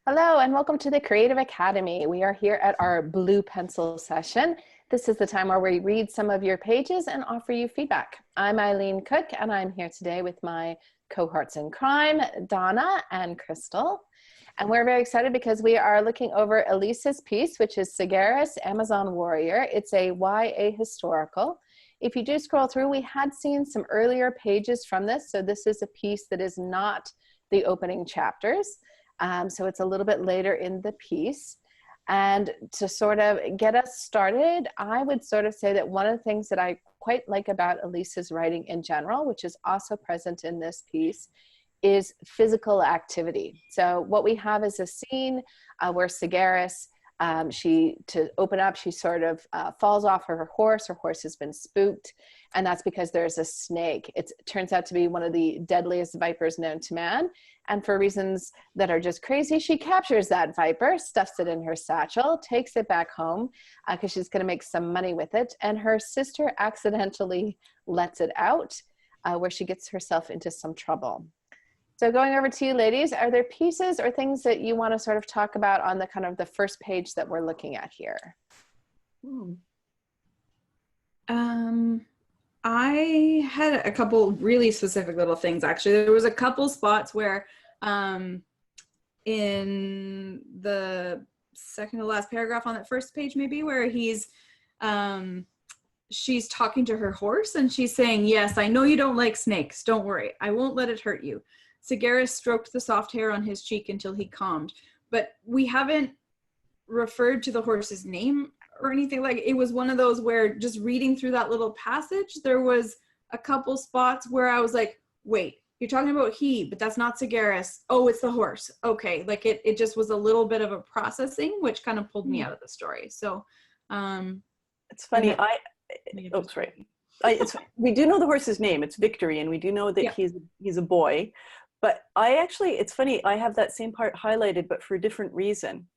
Hello and welcome to the Creative Academy. We are here at our blue pencil session. This is the time where we read some of your pages and offer you feedback. I'm Eileen Cook and I'm here today with my cohorts in crime, Donna and Crystal. And we're very excited because we are looking over Elissa's piece, which is Scythia's Amazon Warrior. It's a YA historical. If you do scroll through, we had seen some earlier pages from this. So this is a piece that is not the opening chapters. So it's a little bit later in the piece. And to sort of get us started, I would sort of say that one of the things that I quite like about Elissa's writing in general, which is also present in this piece, is physical activity. So what we have is a scene where Scythia, to open up, she sort of falls off her horse. Her horse has been spooked, and that's because there's a snake. It turns out to be one of the deadliest vipers known to man. And for reasons that are just crazy, she captures that viper, stuffs it in her satchel, takes it back home because she's going to make some money with it. And her sister accidentally lets it out where she gets herself into some trouble. So going over to you ladies, are there pieces or things that you want to sort of talk about on the kind of the first page that we're looking at here? I had a couple really specific little things, actually. There was a couple spots where in the second to last paragraph on that first page, maybe, where she's talking to her horse and she's saying, "Yes, I know you don't like snakes. Don't worry. I won't let it hurt you." Scythia stroked the soft hair on his cheek until he calmed. But we haven't referred to the horse's name or anything. Like, it was one of those where just reading through that little passage, there was a couple spots where I was like, wait, you're talking about he, but that's not Scythia. Oh, it's the horse. Okay. Like it just was a little bit of a processing, which kind of pulled me out of the story. So it's funny. We do know the horse's name. It's Victory, and we do know that he's a boy. But it's funny, I have that same part highlighted, but for a different reason.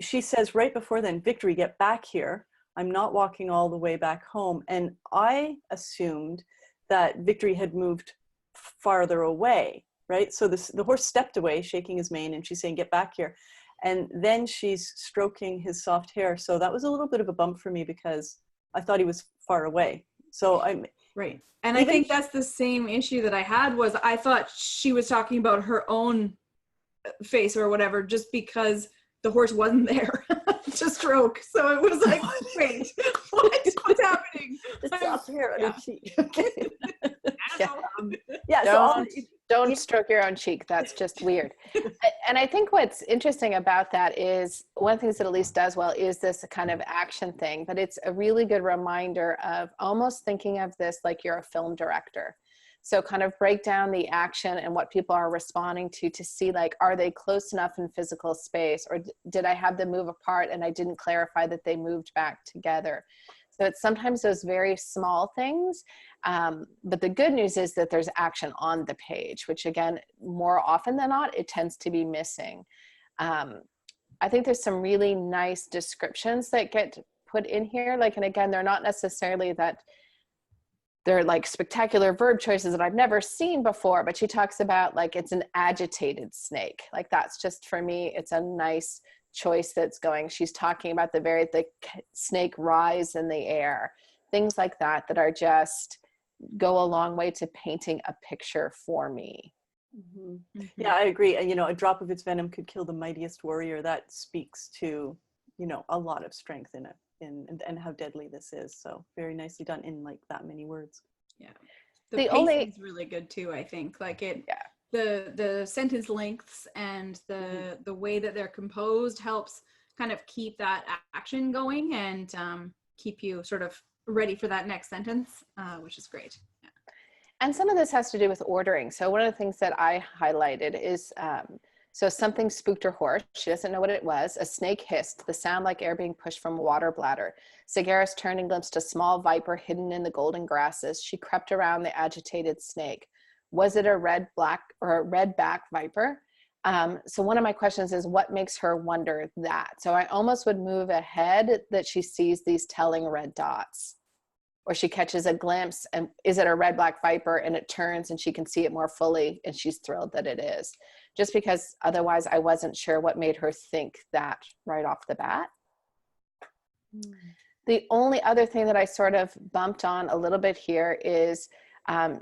She says right before then, "Victory, get back here. I'm not walking all the way back home." And I assumed that Victory had moved farther away, right? So the horse stepped away, shaking his mane, and she's saying, "Get back here." And then she's stroking his soft hair. So that was a little bit of a bump for me because I thought he was far away. So right. And I think that's the same issue that I had, was I thought she was talking about her own face or whatever, just because the horse wasn't there to stroke. So it was like, wait, what's happening? The soft hair on her cheek. Don't stroke your own cheek. That's just weird. And I think what's interesting about that is one of the things that Elise does well is this kind of action thing, but it's a really good reminder of almost thinking of this like you're a film director. So kind of break down the action and what people are responding to see, like, are they close enough in physical space, or did I have them move apart and I didn't clarify that they moved back together? So it's sometimes those very small things, but the good news is that there's action on the page, which again, more often than not, it tends to be missing. I think there's some really nice descriptions that get put in here, like, and again, they're not necessarily that they're like spectacular verb choices that I've never seen before, but she talks about like it's an agitated snake. Like that's just, for me, it's a nice choice that's going. She's talking about the snake rise in the air, things like that are just go a long way to painting a picture for me. Mm-hmm. Mm-hmm. Yeah, I agree. And, a drop of its venom could kill the mightiest warrior. That speaks to, a lot of strength in it. And how deadly this is. So very nicely done in like that many words. Yeah. The pacing's really good too, I think. Like the sentence lengths and the way that they're composed helps kind of keep that action going and keep you sort of ready for that next sentence, which is great. Yeah. And some of this has to do with ordering. So one of the things that I highlighted is so something spooked her horse. She doesn't know what it was. A snake hissed, the sound like air being pushed from a water bladder. Scythia turned and glimpsed a small viper hidden in the golden grasses. She crept around the agitated snake. Was it a red-back viper? So one of my questions is, what makes her wonder that? So I almost would move ahead that she sees these telling red dots. Or she catches a glimpse and is it a red-black viper, and it turns and she can see it more fully and she's thrilled that it is. just because otherwise I wasn't sure what made her think that right off the bat. The only other thing that I sort of bumped on a little bit here is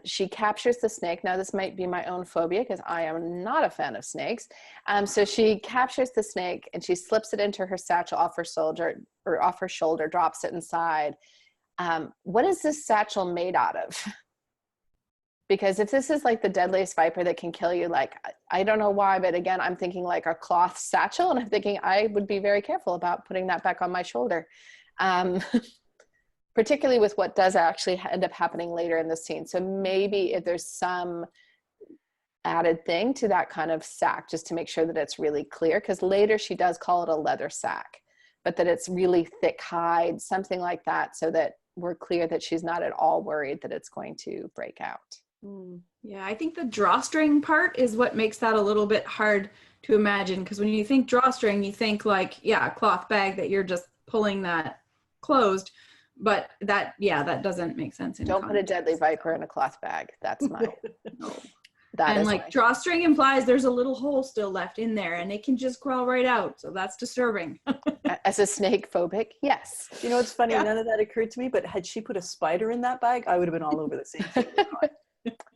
she captures the snake. Now this might be my own phobia because I am not a fan of snakes. So she captures the snake and she slips it into her satchel off her shoulder, drops it inside. What is this satchel made out of? Because if this is like the deadliest viper that can kill you, like, I don't know why, but again, I'm thinking like a cloth satchel, and I'm thinking I would be very careful about putting that back on my shoulder. Particularly with what does actually end up happening later in the scene. So maybe if there's some added thing to that kind of sack, just to make sure that it's really clear, because later she does call it a leather sack, but that it's really thick hide, something like that, so that we're clear that she's not at all worried that it's going to break out. Yeah, I think the drawstring part is what makes that a little bit hard to imagine, because when you think drawstring, you think like, yeah, a cloth bag that you're just pulling that closed, but that, yeah, that doesn't make sense. Don't put a deadly viper in a cloth bag. That's my no. That and is like drawstring implies there's a little hole still left in there and it can just crawl right out, so that's disturbing. As a snake phobic, yes. You know, it's funny, none of that occurred to me, but had she put a spider in that bag, I would have been all over the same thing.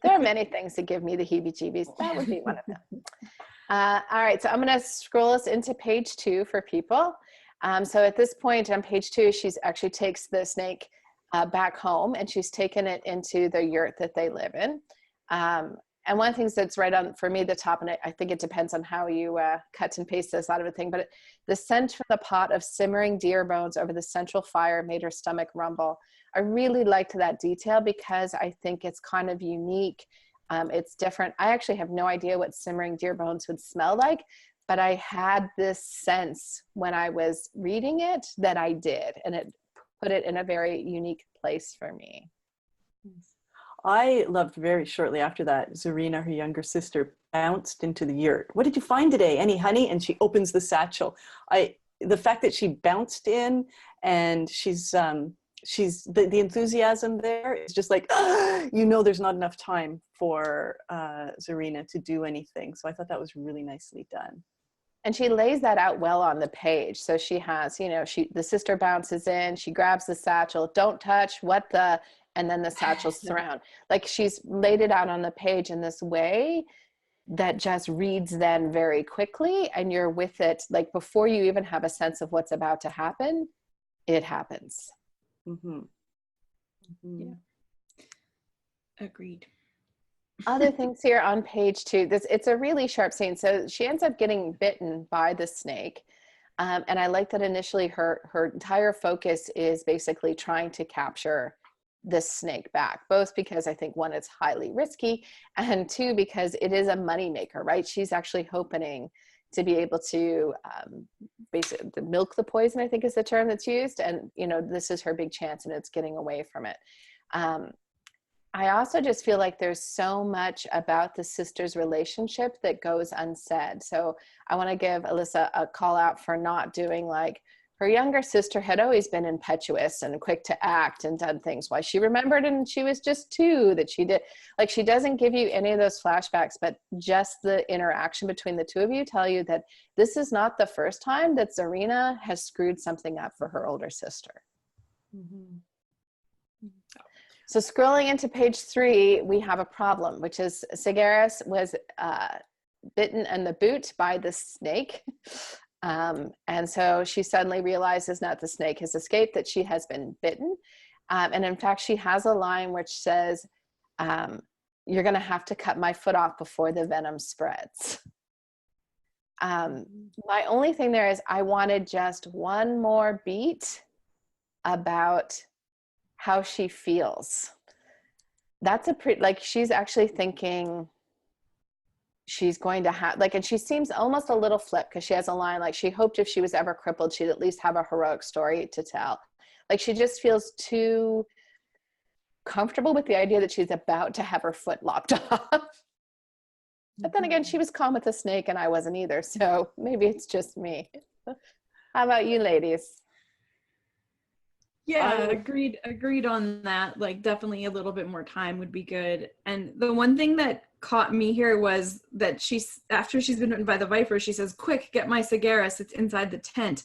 There are many things that give me the heebie-jeebies. That would be one of them. All right, so I'm going to scroll us into page 2 for people. So at this point on page 2, she's actually takes the snake back home, and she's taken it into the yurt that they live in. And one of the things that's right on, for me, the top, and I think it depends on how you cut and paste this out of a thing, but the scent from the pot of simmering deer bones over the central fire made her stomach rumble. I really liked that detail because I think it's kind of unique. It's different. I actually have no idea what simmering deer bones would smell like, but I had this sense when I was reading it that I did, and it put it in a very unique place for me. I loved very shortly after that, Zarina, her younger sister, bounced into the yurt. What did you find today? Any honey? And she opens the satchel. The fact that she bounced in and she's the enthusiasm there is just like, you know, there's not enough time for Zarina to do anything. So I thought that was really nicely done. And she lays that out well on the page. So she has, you know, the sister bounces in, she grabs the satchel, don't touch, what the, and then the satchel's surround. Like she's laid it out on the page in this way that just reads then very quickly, and you're with it, like before you even have a sense of what's about to happen, it happens. Mm-hmm. Mm-hmm. Yeah. Agreed. Other things here on page 2, it's a really sharp scene. So she ends up getting bitten by the snake. And I like that initially her entire focus is basically trying to capture this snake back, both because I think, one, it's highly risky, and 2, because it is a moneymaker, right? She's actually hoping to be able to basically milk the poison, I think is the term that's used. And, you know, this is her big chance, and it's getting away from it. I also just feel like there's so much about the sisters' relationship that goes unsaid. So I want to give Elissa a call out for not doing like, her younger sister had always been impetuous and quick to act and done things. Why she remembered, and she was just 2 that she did. Like, she doesn't give you any of those flashbacks, but just the interaction between the 2 of you tell you that this is not the first time that Zarina has screwed something up for her older sister. Mm-hmm. So scrolling into page 3, we have a problem, which is Scythia was bitten in the boot by the snake. And so she suddenly realizes that the snake has escaped, that she has been bitten. And in fact, she has a line which says, you're going to have to cut my foot off before the venom spreads. My only thing there is I wanted just one more beat about how she feels. That's a pretty, like, she's actually thinking she's going to have, like, and she seems almost a little flip because she has a line like she hoped if she was ever crippled, she'd at least have a heroic story to tell. Like, she just feels too comfortable with the idea that she's about to have her foot lopped off. But then again, she was calm with the snake and I wasn't either. So maybe it's just me. How about you ladies? Yeah, agreed on that. Like definitely a little bit more time would be good. And the one thing that caught me here was that she's, after she's been bitten by the viper, she says, "Quick, get my Sagaris, it's inside the tent."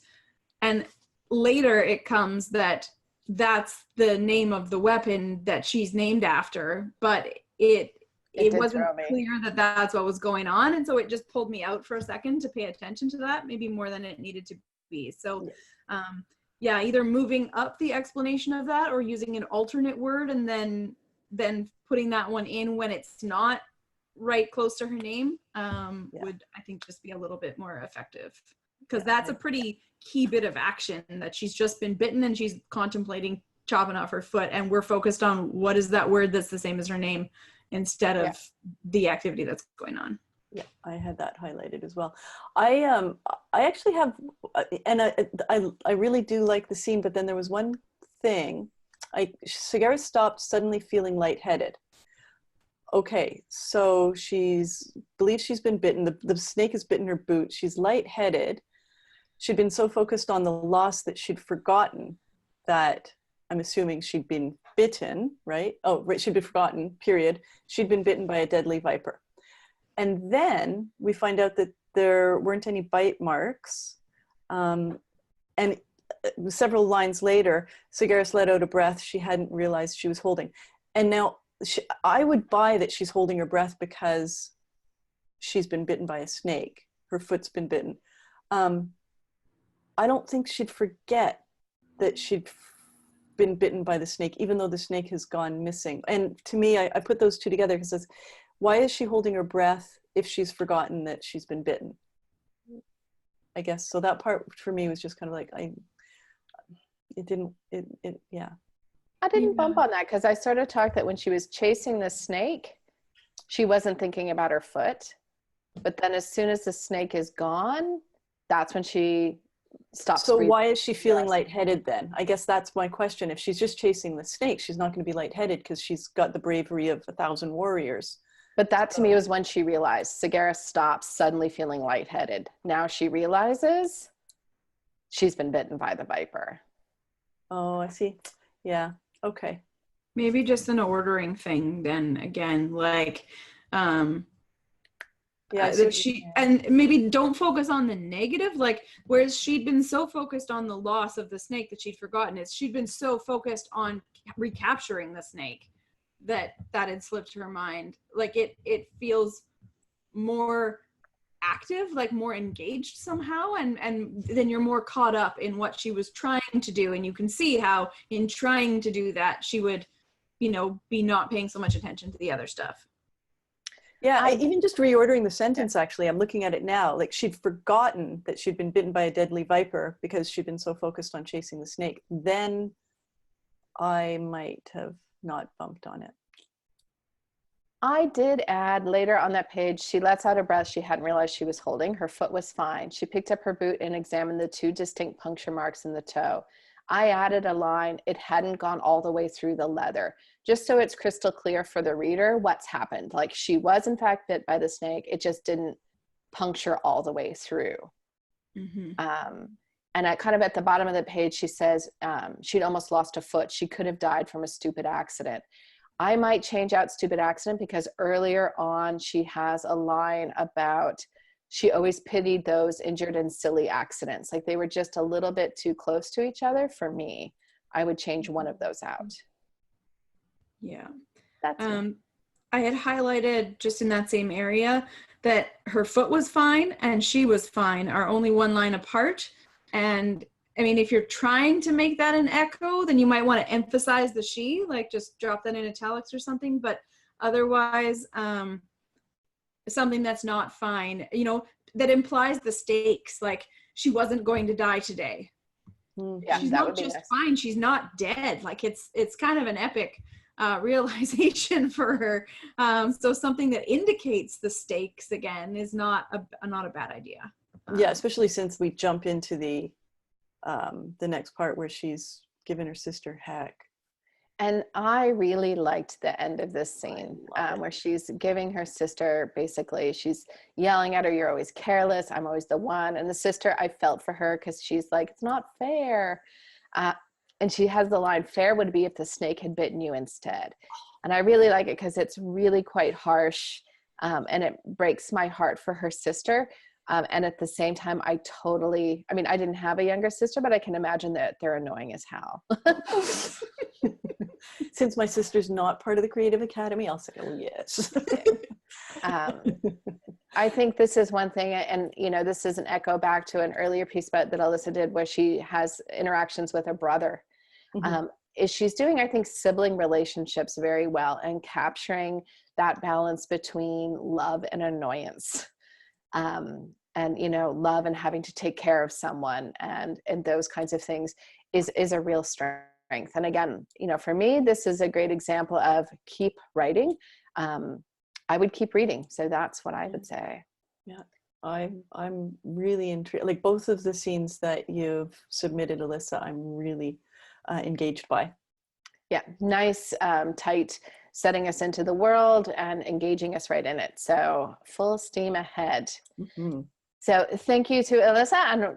And later it comes that that's the name of the weapon that she's named after, but it did wasn't throw me. clear that that's what was going on. And so it just pulled me out for a second to pay attention to that, maybe more than it needed to be. So, yeah, either moving up the explanation of that or using an alternate word and then putting that one in when it's not right close to her name would, I think, just be a little bit more effective. Because that's a pretty key bit of action, that she's just been bitten and she's contemplating chopping off her foot, and we're focused on what is that word that's the same as her name instead of the activity that's going on. Yeah, I had that highlighted as well. I actually have, and I really do like the scene, but then there was one thing. Sagaris stopped suddenly feeling lightheaded. Okay, so believes she's been bitten. The snake has bitten her boot. She's lightheaded. She'd been so focused on the loss that she'd forgotten that, I'm assuming she'd been bitten, right? Oh, right, she'd been forgotten, period. She'd been bitten by a deadly viper. And then we find out that there weren't any bite marks. And several lines later, Sagaris let out a breath she hadn't realized she was holding. And now I would buy that she's holding her breath because she's been bitten by a snake. Her foot's been bitten. I don't think she'd forget that she'd been bitten by the snake, even though the snake has gone missing. And to me, I put those two together because why is she holding her breath if she's forgotten that she's been bitten? I guess, so that part for me was just kind of like, I didn't bump on that because I sort of talked that when she was chasing the snake, she wasn't thinking about her foot. But then as soon as the snake is gone, that's when she stops. So why is she feeling lightheaded then? I guess that's my question. If she's just chasing the snake, she's not going to be lightheaded because she's got the bravery of 1,000 warriors. But that to me was when she realized. Sagaris stops suddenly feeling lightheaded. Now she realizes she's been bitten by the viper. Oh, I see. Yeah. Okay. Maybe just an ordering thing then again, like that she, and maybe don't focus on the negative, like whereas she'd been so focused on the loss of the snake that she'd forgotten it. She'd been so focused on recapturing the snake that had slipped her mind. Like it feels more active, like more engaged somehow, and then you're more caught up in what she was trying to do, and you can see how in trying to do that she would, be not paying so much attention to the other stuff. Yeah, even just reordering the sentence, actually, I'm looking at it now, like she'd forgotten that she'd been bitten by a deadly viper because she'd been so focused on chasing the snake. Then I might have not bumped on it. I did add later on that page, she lets out a breath she hadn't realized she was holding. Her foot was fine. She picked up her boot and examined the 2 distinct puncture marks in the toe. I added a line, it hadn't gone all the way through the leather, just so it's crystal clear for the reader what's happened. Like she was in fact bit by the snake, it just didn't puncture all the way through. Mm-hmm. And at the bottom of the page, she says she'd almost lost a foot. She could have died from a stupid accident. I might change out stupid accident because earlier on she has a line about she always pitied those injured in silly accidents. Like they were just a little bit too close to each other for me. I would change one of those out. Yeah. That's I had highlighted just in that same area that her foot was fine and she was fine, are only one line apart. And I mean, if you're trying to make that an echo, then you might want to emphasize the she, like just drop that in italics or something. But otherwise, something that's not fine, that implies the stakes, like she wasn't going to die today. Yeah, she's not just fine, she's not dead. Like it's kind of an epic realization for her. So something that indicates the stakes again is not a bad idea. Yeah, especially since we jump into the next part where she's giving her sister heck. And I really liked the end of this scene where she's giving her sister, basically, she's yelling at her, you're always careless, I'm always the one. And the sister, I felt for her because she's like, it's not fair. And she has the line, fair would be if the snake had bitten you instead. And I really like it because it's really quite harsh, and it breaks my heart for her sister. And at the same time, I didn't have a younger sister, but I can imagine that they're annoying as hell. Since my sister's not part of the Creative Academy, I'll say, oh, yes. I think this is one thing, and this is an echo back to an earlier piece that Elissa did, where she has interactions with her brother. Is she's doing, I think, sibling relationships very well and capturing that balance between love and annoyance. And love and having to take care of someone and those kinds of things is a real strength. And again, for me, this is a great example of keep writing. I would keep reading. So that's what I would say. Yeah, I'm really intrigued. Like both of the scenes that you've submitted, Elissa, I'm really engaged by. Yeah, nice, tight, setting us into the world and engaging us right in it. So full steam ahead. So thank you to Elissa, and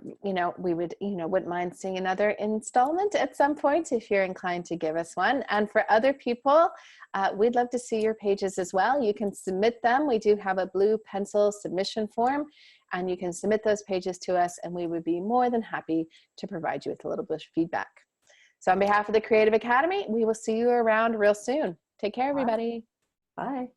we would wouldn't mind seeing another installment at some point if you're inclined to give us one. And for other people, we'd love to see your pages as well. You can submit them. We do have a blue pencil submission form, and you can submit those pages to us, and we would be more than happy to provide you with a little bit of feedback. So on behalf of the Creative Academy, we will see you around real soon. Take care, everybody. Bye.